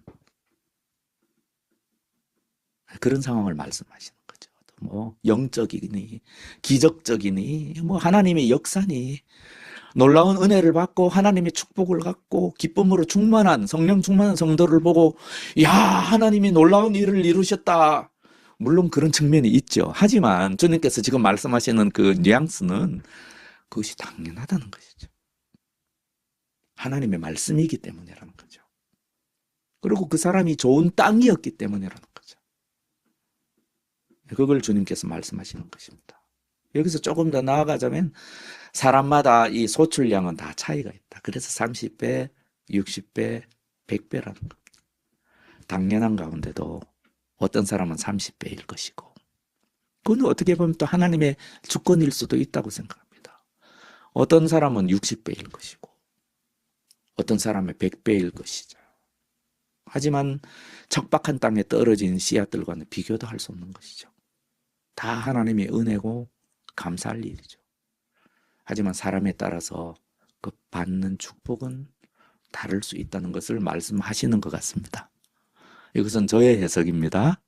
그런 상황을 말씀하시는 거죠. 뭐 영적이니 기적적이니 뭐 하나님의 역사니 놀라운 은혜를 받고 하나님의 축복을 갖고 기쁨으로 충만한 성령 충만한 성도를 보고 야 하나님이 놀라운 일을 이루셨다. 물론 그런 측면이 있죠. 하지만 주님께서 지금 말씀하시는 그 뉘앙스는 그것이 당연하다는 것이죠. 하나님의 말씀이기 때문이라는 거죠. 그리고 그 사람이 좋은 땅이었기 때문이라는 거죠. 그걸 주님께서 말씀하시는 것입니다. 여기서 조금 더 나아가자면 사람마다 이 소출량은 다 차이가 있다. 그래서 30배, 60배, 100배라는 겁니다. 당연한 가운데도 어떤 사람은 30배일 것이고 그건 어떻게 보면 또 하나님의 주권일 수도 있다고 생각합니다. 어떤 사람은 60배일 것이고 어떤 사람의 100배일 것이죠. 하지만 척박한 땅에 떨어진 씨앗들과는 비교도 할 수 없는 것이죠. 다 하나님의 은혜고 감사할 일이죠. 하지만 사람에 따라서 그 받는 축복은 다를 수 있다는 것을 말씀하시는 것 같습니다. 이것은 저의 해석입니다.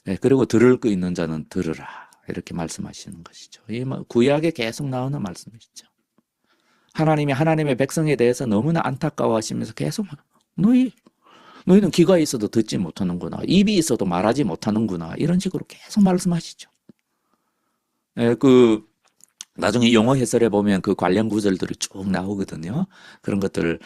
네, 그리고 들을 거 있는 자는 들으라 이렇게 말씀하시는 것이죠. 이 구약에 계속 나오는 말씀이시죠. 하나님이 하나님의 백성에 대해서 너무나 안타까워하시면서 계속 너희는 귀가 있어도 듣지 못하는구나. 입이 있어도 말하지 못하는구나. 이런 식으로 계속 말씀하시죠. 예, 나중에 용어 해설에 보면 그 관련 구절들이 쭉 나오거든요. 그런 것들,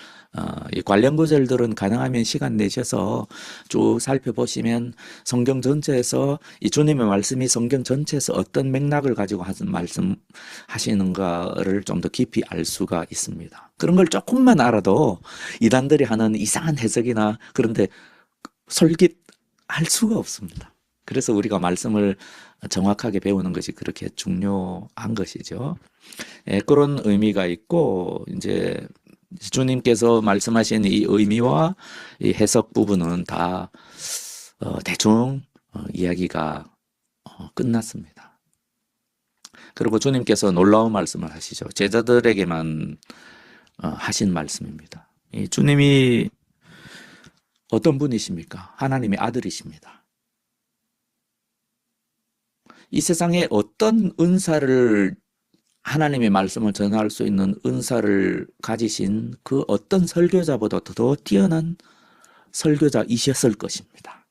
이 관련 구절들은 가능하면 시간 내셔서 쭉 살펴보시면 성경 전체에서 이 주님의 말씀이 성경 전체에서 어떤 맥락을 가지고 하신 말씀하시는가를 좀 더 깊이 알 수가 있습니다. 그런 걸 조금만 알아도 이단들이 하는 이상한 해석이나 그런데 솔깃할 수가 없습니다. 그래서 우리가 말씀을 정확하게 배우는 것이 그렇게 중요한 것이죠. 예, 그런 의미가 있고, 이제 주님께서 말씀하신 이 의미와 이 해석 부분은 다 대충 이야기가 끝났습니다. 그리고 주님께서 놀라운 말씀을 하시죠. 제자들에게만 하신 말씀입니다. 이 주님이 어떤 분이십니까? 하나님의 아들이십니다. 이 세상에 어떤 은사를 하나님의 말씀을 전할 수 있는 은사를 가지신 그 어떤 설교자보다 더 뛰어난 설교자이셨을 것입니다.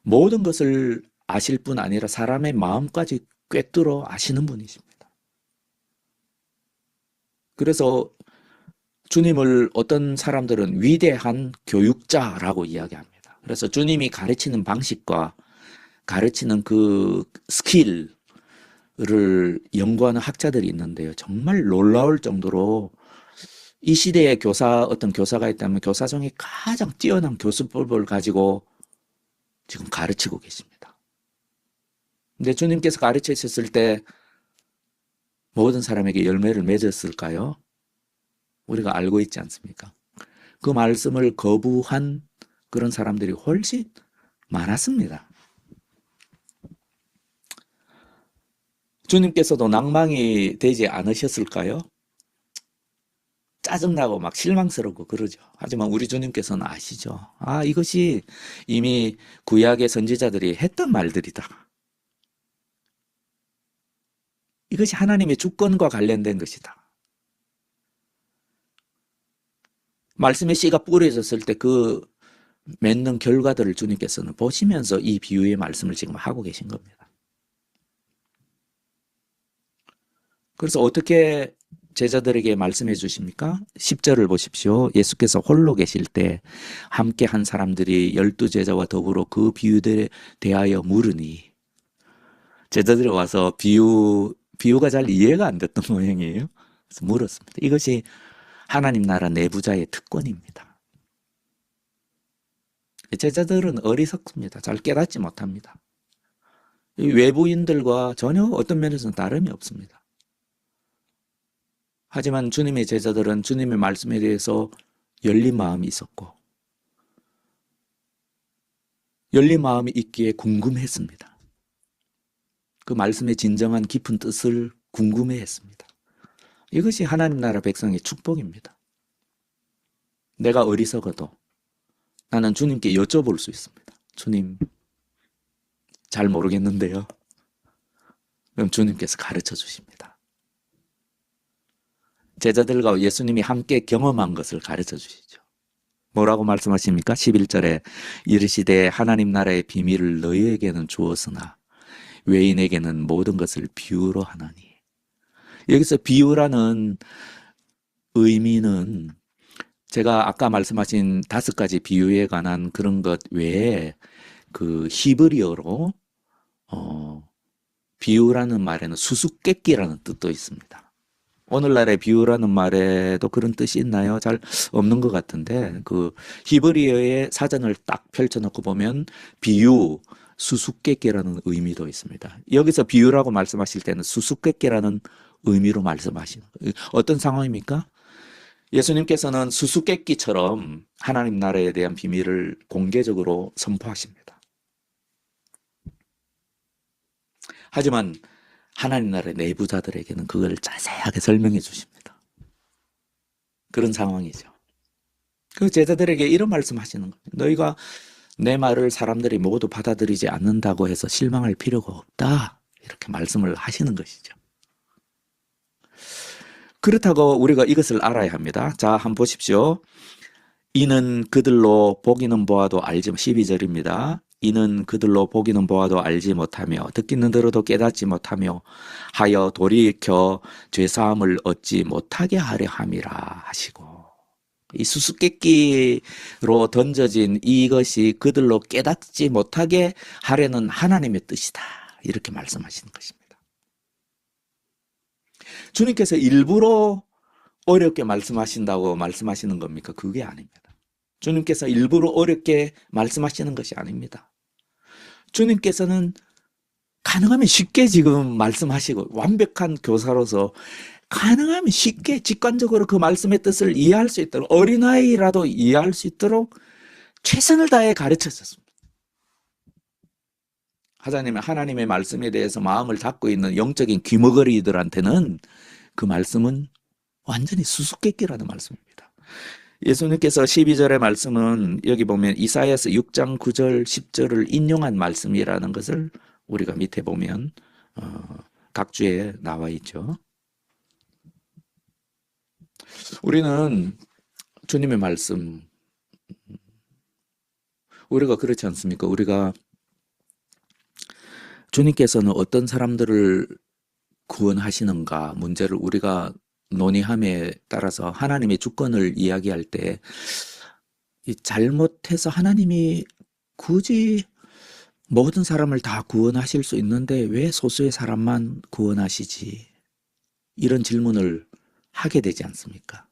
모든 것을 아실 뿐 아니라 사람의 마음까지 꿰뚫어 아시는 분이십니다. 그래서 주님을 어떤 사람들은 위대한 교육자라고 이야기합니다. 그래서 주님이 가르치는 방식과 가르치는 그 스킬을 연구하는 학자들이 있는데요. 정말 놀라울 정도로 이 시대에 어떤 교사가 있다면 교사 중에 가장 뛰어난 교수법을 가지고 지금 가르치고 계십니다. 근데 주님께서 가르치셨을 때 모든 사람에게 열매를 맺었을까요? 우리가 알고 있지 않습니까? 그 말씀을 거부한 그런 사람들이 훨씬 많았습니다. 주님께서도 낭망이 되지 않으셨을까요? 짜증나고 막 실망스럽고 그러죠. 하지만 우리 주님께서는 아시죠. 아, 이것이 이미 구약의 선지자들이 했던 말들이다. 이것이 하나님의 주권과 관련된 것이다. 말씀의 씨가 뿌려졌을 때 그 맺는 결과들을 주님께서는 보시면서 이 비유의 말씀을 지금 하고 계신 겁니다. 그래서 어떻게 제자들에게 말씀해 주십니까? 10절을 보십시오. 예수께서 홀로 계실 때 함께 한 사람들이 12제자와 더불어 그 비유들에 대하여 물으니, 제자들이 와서 비유가 잘 이해가 안 됐던 모양이에요. 그래서 물었습니다. 이것이 하나님 나라 내부자의 특권입니다. 제자들은 어리석습니다. 잘 깨닫지 못합니다. 외부인들과 전혀 어떤 면에서는 다름이 없습니다. 하지만 주님의 제자들은 주님의 말씀에 대해서 열린 마음이 있었고, 열린 마음이 있기에 궁금했습니다. 그 말씀의 진정한 깊은 뜻을 궁금해했습니다. 이것이 하나님 나라 백성의 축복입니다. 내가 어리석어도 나는 주님께 여쭤볼 수 있습니다. 주님, 잘 모르겠는데요. 그럼 주님께서 가르쳐 주십니다. 제자들과 예수님이 함께 경험한 것을 가르쳐 주시죠. 뭐라고 말씀하십니까? 11절에 이르시되 하나님 나라의 비밀을 너희에게는 주었으나 외인에게는 모든 것을 비유로 하나니. 여기서 비유라는 의미는 제가 아까 말씀하신 5가지 비유에 관한 그런 것 외에 그 히브리어로 비유라는 말에는 수수께끼라는 뜻도 있습니다. 오늘날의 비유라는 말에도 그런 뜻이 있나요? 잘 없는 것 같은데, 그 히브리어의 사전을 딱 펼쳐놓고 보면 비유, 수수께끼라는 의미도 있습니다. 여기서 비유라고 말씀하실 때는 수수께끼라는 의미로 말씀하시는 거예요. 어떤 상황입니까? 예수님께서는 수수께끼처럼 하나님 나라에 대한 비밀을 공개적으로 선포하십니다. 하지만 하나님 나라의 내부자들에게는 그걸 자세하게 설명해 주십니다. 그런 상황이죠. 그 제자들에게 이런 말씀하시는 겁니다. 너희가 내 말을 사람들이 모두 받아들이지 않는다고 해서 실망할 필요가 없다. 이렇게 말씀을 하시는 것이죠. 그렇다고 우리가 이것을 알아야 합니다. 자, 한번 보십시오. 이는 그들로 보기는 보아도 알지, 12절입니다. 이는 그들로 보기는 보아도 알지 못하며 듣기는 들어도 깨닫지 못하며 하여 돌이켜 죄사함을 얻지 못하게 하려 함이라 하시고, 이 수수께끼로 던져진 이것이 그들로 깨닫지 못하게 하려는 하나님의 뜻이다. 이렇게 말씀하시는 것입니다. 주님께서 일부러 어렵게 말씀하신다고 말씀하시는 겁니까? 그게 아닙니다. 주님께서 일부러 어렵게 말씀하시는 것이 아닙니다. 주님께서는 가능하면 쉽게 지금 말씀하시고, 완벽한 교사로서 가능하면 쉽게 직관적으로 그 말씀의 뜻을 이해할 수 있도록, 어린아이라도 이해할 수 있도록 최선을 다해 가르쳤습니다. 하나님의 말씀에 대해서 마음을 닫고 있는 영적인 귀머거리들한테는 그 말씀은 완전히 수수께끼라는 말씀입니다. 예수님께서 12절의 말씀은 여기 보면 이사야서 6장 9절 10절을 인용한 말씀이라는 것을 우리가 밑에 보면 각주에 나와 있죠. 우리는 주님의 말씀, 우리가 그렇지 않습니까? 우리가 주님께서는 어떤 사람들을 구원하시는가 문제를 우리가 논의함에 따라서 하나님의 주권을 이야기할 때 잘못해서 하나님이 굳이 모든 사람을 다 구원하실 수 있는데 왜 소수의 사람만 구원하시지? 이런 질문을 하게 되지 않습니까?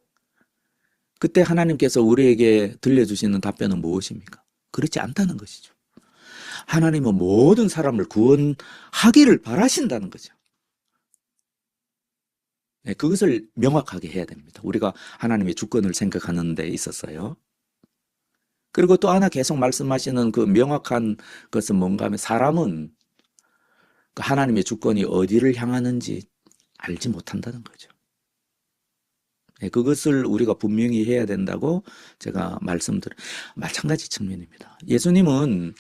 그때 하나님께서 우리에게 들려주시는 답변은 무엇입니까? 그렇지 않다는 것이죠. 하나님은 모든 사람을 구원하기를 바라신다는 거죠. 네, 그것을 명확하게 해야 됩니다. 우리가 하나님의 주권을 생각하는 데 있었어요. 그리고 또 하나 계속 말씀하시는 그 명확한 것은 뭔가 하면 사람은 그 하나님의 주권이 어디를 향하는지 알지 못한다는 거죠. 그것을 우리가 분명히 해야 된다고 제가 마찬가지 측면입니다. 예수님은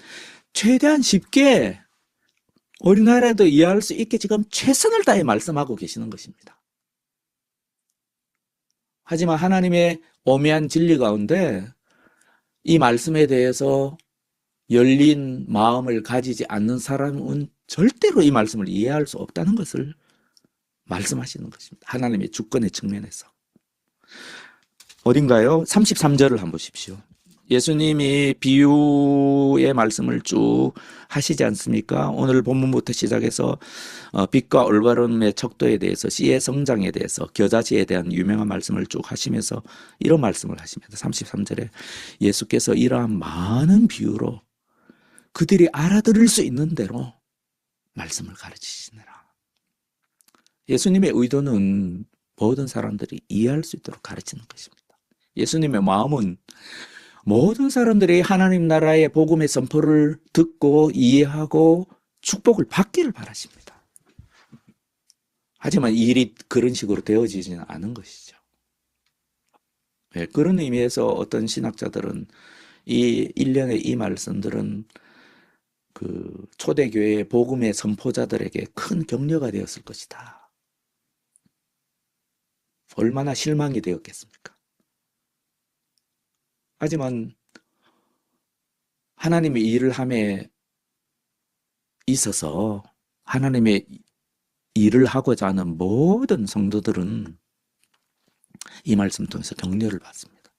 최대한 쉽게 어린아이라도 이해할 수 있게 지금 최선을 다해 말씀하고 계시는 것입니다. 하지만 하나님의 오묘한 진리 가운데 이 말씀에 대해서 열린 마음을 가지지 않는 사람은 절대로 이 말씀을 이해할 수 없다는 것을 말씀하시는 것입니다. 하나님의 주권의 측면에서. 어딘가요? 33절을 한번 보십시오. 예수님이 비유의 말씀을 쭉 하시지 않습니까? 오늘 본문부터 시작해서 빛과 올바름의 척도에 대해서, 씨의 성장에 대해서, 겨자씨에 대한 유명한 말씀을 쭉 하시면서 이런 말씀을 하십니다. 33절에 예수께서 이러한 많은 비유로 그들이 알아들을 수 있는 대로 말씀을 가르치시느라. 예수님의 의도는 모든 사람들이 이해할 수 있도록 가르치는 것입니다. 예수님의 마음은 모든 사람들이 하나님 나라의 복음의 선포를 듣고 이해하고 축복을 받기를 바라십니다. 하지만 일이 그런 식으로 되어지지는 않은 것이죠. 그런 의미에서 어떤 신학자들은 이 일련의 이 말씀들은 그 초대교회의 복음의 선포자들에게 큰 격려가 되었을 것이다. 얼마나 실망이 되었겠습니까? 하지만 하나님의 일을 함에 있어서 하나님의 일을 하고자 하는 모든 성도들은 이 말씀 통해서 격려를 받습니다.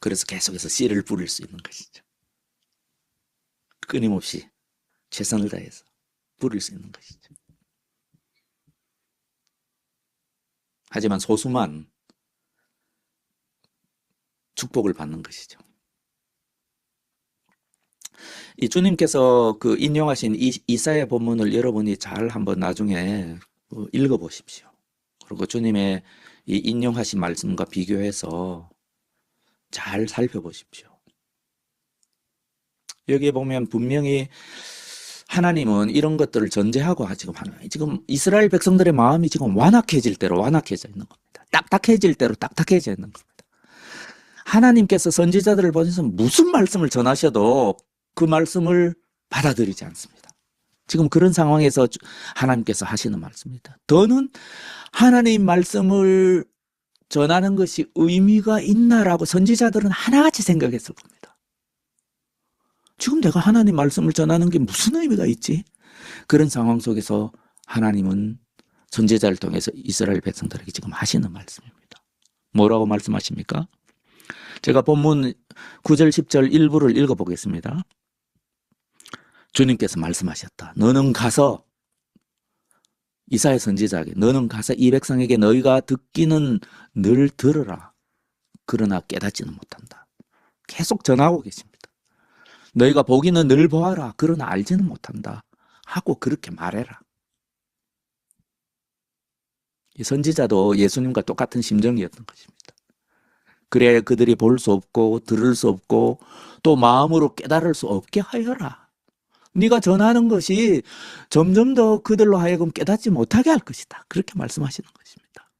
그래서 계속해서 씨를 뿌릴 수 있는 것이죠. 끊임없이 최선을 다해서 뿌릴 수 있는 것이죠. 하지만 소수만 축복을 받는 것이죠. 이 주님께서 그 인용하신 이사야 본문을 여러분이 잘 한번 나중에 읽어보십시오. 그리고 주님의 이 인용하신 말씀과 비교해서 잘 살펴보십시오. 여기에 보면 분명히 하나님은 이런 것들을 전제하고 지금 이스라엘 백성들의 마음이 지금 완악해질 대로 완악해져 있는 겁니다. 딱딱해질 대로 딱딱해져 있는 겁니다. 하나님께서 선지자들을 보내서 무슨 말씀을 전하셔도 그 말씀을 받아들이지 않습니다. 지금 그런 상황에서 하나님께서 하시는 말씀입니다. 더는 하나님 말씀을 전하는 것이 의미가 있나라고 선지자들은 하나같이 생각했을 겁니다. 지금 내가 하나님 말씀을 전하는 게 무슨 의미가 있지? 그런 상황 속에서 하나님은 선지자를 통해서 이스라엘 백성들에게 지금 하시는 말씀입니다. 뭐라고 말씀하십니까? 제가 본문 9절 10절 일부를 읽어보겠습니다. 주님께서 말씀하셨다. 너는 가서 이사야 선지자에게 너는 가서 이 백성에게 너희가 듣기는 늘 들으라. 그러나 깨닫지는 못한다. 계속 전하고 계십니다. 너희가 보기는 늘 보아라. 그러나 알지는 못한다. 하고 그렇게 말해라. 이 선지자도 예수님과 똑같은 심정이었던 것입니다. 그래 그들이 볼 수 없고 들을 수 없고 또 마음으로 깨달을 수 없게 하여라. 네가 전하는 것이 점점 더 그들로 하여금 깨닫지 못하게 할 것이다. 그렇게 말씀하시는 것입니다.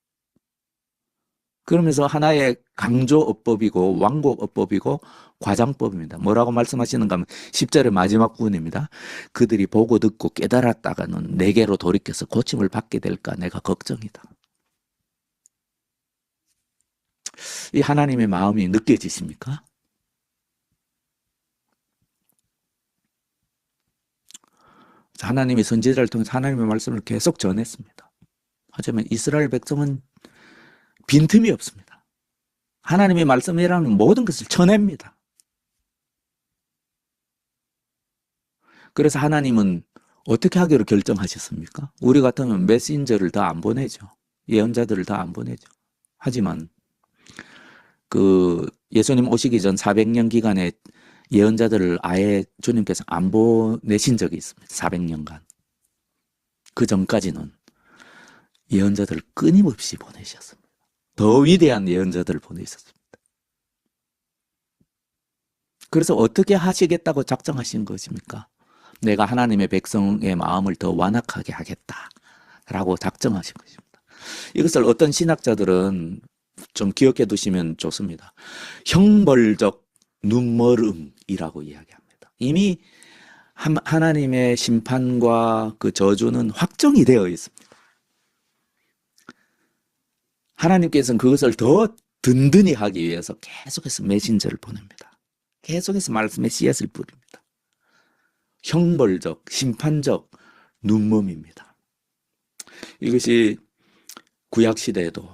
그러면서 하나의 강조어법이고 완곡어법이고 과장법입니다. 뭐라고 말씀하시는가 하면 10절의 마지막 부분입니다. 그들이 보고 듣고 깨달았다가는 내게로 돌이켜서 고침을 받게 될까 내가 걱정이다. 이 하나님의 마음이 느껴지십니까? 하나님이 선지자를 통해서 하나님의 말씀을 계속 전했습니다. 하지만 이스라엘 백성은 빈틈이 없습니다. 하나님의 말씀이라는 모든 것을 쳐냅니다. 그래서 하나님은 어떻게 하기로 결정하셨습니까? 우리 같으면 메신저를 다 안 보내죠. 예언자들을 다 안 보내죠. 하지만 그 예수님 오시기 전 400년 기간에 예언자들을 아예 주님께서 안 보내신 적이 있습니다. 400년간. 그 전까지는 예언자들을 끊임없이 보내셨습니다. 더 위대한 예언자들을 보내셨습니다. 그래서 어떻게 하시겠다고 작정하신 것입니까? 내가 하나님의 백성의 마음을 더 완악하게 하겠다라고 작정하신 것입니다. 이것을 어떤 신학자들은 좀 기억해 두시면 좋습니다. 형벌적 눈멀음이라고 이야기합니다. 이미 하나님의 심판과 그 저주는 확정이 되어 있습니다. 하나님께서는 그것을 더 든든히 하기 위해서 계속해서 메신저를 보냅니다. 계속해서 말씀의 씨앗을 뿌립니다. 형벌적, 심판적 눈먼입니다. 이것이 구약시대에도,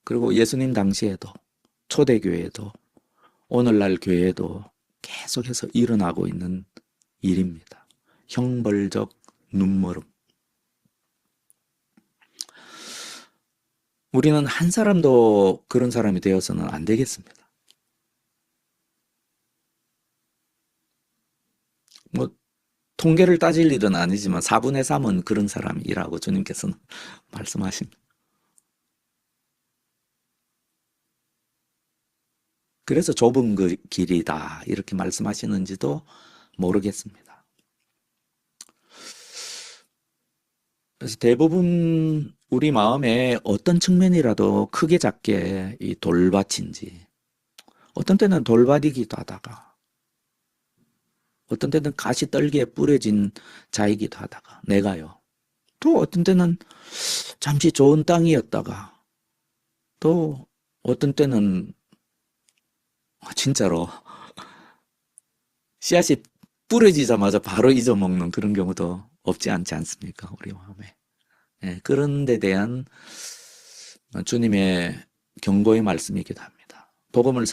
그리고 예수님 당시에도, 초대교회에도, 오늘날 교회에도 계속해서 일어나고 있는 일입니다. 형벌적 눈멀음. 우리는 한 사람도 그런 사람이 되어서는 안 되겠습니다. 뭐 통계를 따질 일은 아니지만 4분의 3은 그런 사람이라고 주님께서는 말씀하십니다. 그래서 좁은 그 길이다 이렇게 말씀하시는지도 모르겠습니다. 그래서 대부분 우리 마음에 어떤 측면이라도 크게 작게 이 돌밭인지, 어떤 때는 돌밭이기도 하다가, 어떤 때는 가시떨기에 뿌려진 자이기도 하다가, 내가요. 또 어떤 때는 잠시 좋은 땅이었다가, 또 어떤 때는 진짜로 씨앗이 뿌려지자마자 바로 잊어먹는 그런 경우도 없지 않지 않습니까? 우리 마음에. 네, 그런 데 대한 주님의 경고의 말씀이기도 합니다. 복음을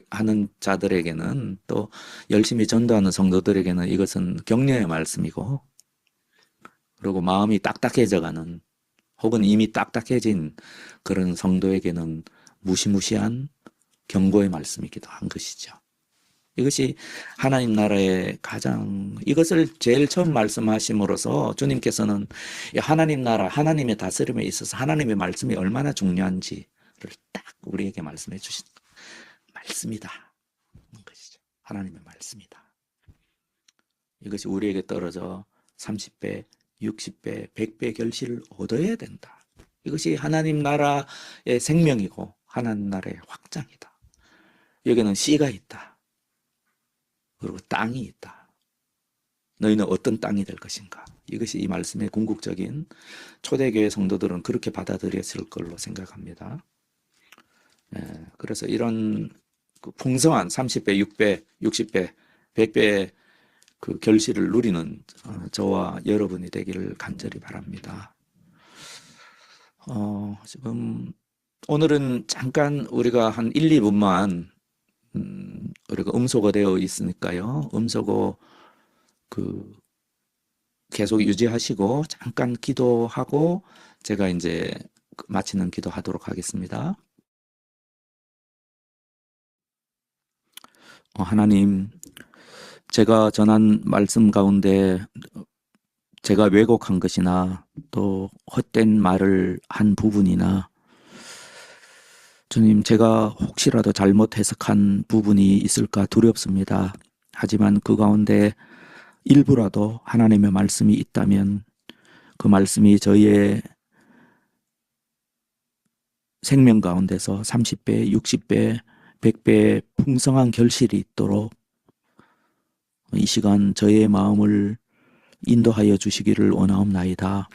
하는 자들에게는, 또 열심히 전도하는 성도들에게는 이것은 격려의 말씀이고, 그리고 마음이 딱딱해져가는, 혹은 이미 딱딱해진 그런 성도에게는 무시무시한 경고의 말씀이기도 한 것이죠. 이것이 하나님 나라의 이것을 제일 처음 말씀하심으로써 주님께서는 하나님 나라, 하나님의 다스림에 있어서 하나님의 말씀이 얼마나 중요한지를 딱 우리에게 말씀해 주신 말씀이다. 것이죠. 하나님의 말씀이다. 이것이 우리에게 떨어져 30배, 60배, 100배 결실을 얻어야 된다. 이것이 하나님 나라의 생명이고 하나님 나라의 확장이다. 여기는 씨가 있다. 그리고 땅이 있다. 너희는 어떤 땅이 될 것인가? 이것이 이 말씀의 궁극적인, 초대교회 성도들은 그렇게 받아들였을 걸로 생각합니다. 그래서 이런 그 풍성한 30배, 6배, 60배, 100배의 그 결실을 누리는 저와 여러분이 되기를 간절히 바랍니다. 지금 오늘은 잠깐 우리가 한 1, 2분만 우리가 음소거 되어 있으니까요. 음소거 계속 유지하시고 잠깐 기도하고 제가 이제 마치는 기도하도록 하겠습니다. 하나님, 제가 전한 말씀 가운데 제가 왜곡한 것이나 또 헛된 말을 한 부분이나, 주님, 제가 혹시라도 잘못 해석한 부분이 있을까 두렵습니다. 하지만 그 가운데 일부라도 하나님의 말씀이 있다면 그 말씀이 저희의 생명 가운데서 30배, 60배, 100배의 풍성한 결실이 있도록 이 시간 저희의 마음을 인도하여 주시기를 원하옵나이다.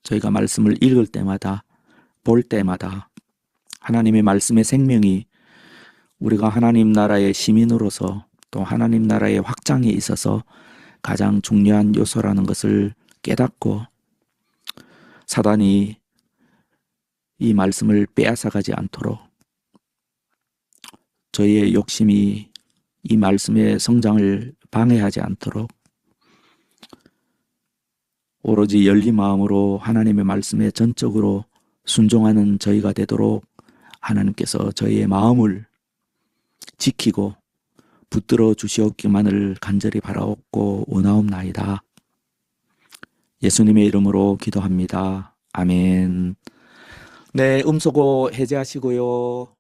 저희가 말씀을 읽을 때마다, 볼 때마다 하나님의 말씀의 생명이 우리가 하나님 나라의 시민으로서 또 하나님 나라의 확장에 있어서 가장 중요한 요소라는 것을 깨닫고 사단이 이 말씀을 빼앗아가지 않도록, 저희의 욕심이 이 말씀의 성장을 방해하지 않도록 오로지 열린 마음으로 하나님의 말씀에 전적으로 순종하는 저희가 되도록 하나님께서 저희의 마음을 지키고 붙들어 주시옵기만을 간절히 바라옵고 원하옵나이다. 예수님의 이름으로 기도합니다. 아멘. 네, 음소거 해제하시고요.